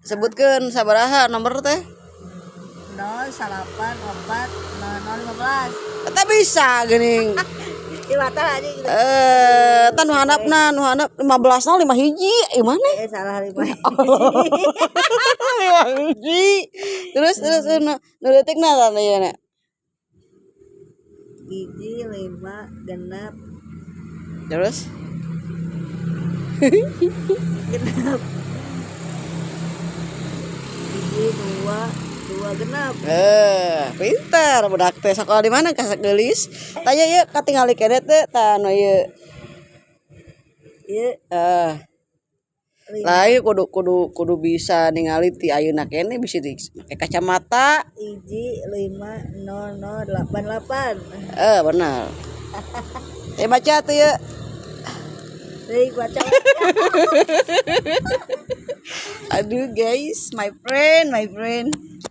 Sebutkeun sabaraha nomor teh? 084 0015. Eta bisa geuning. Di mata aja gitu. Tan nu handapna 15 na 5 hiji, mana? Salah 5. 5 hiji. Terus nu leutikna tah ieu na. Hiji 5 genep Terus genep. Hiji 2 genep. Pintar budak teh sakola di mana ka geulis? Tanya ieu katingali keneh teh tah nu ieu. Ieu Lain kudu bisa ningali ti ayeuna keneh bisa make kacamata. hiji 50088. Benar. Baca tuh ya. Baca. Aduh guys, my friend.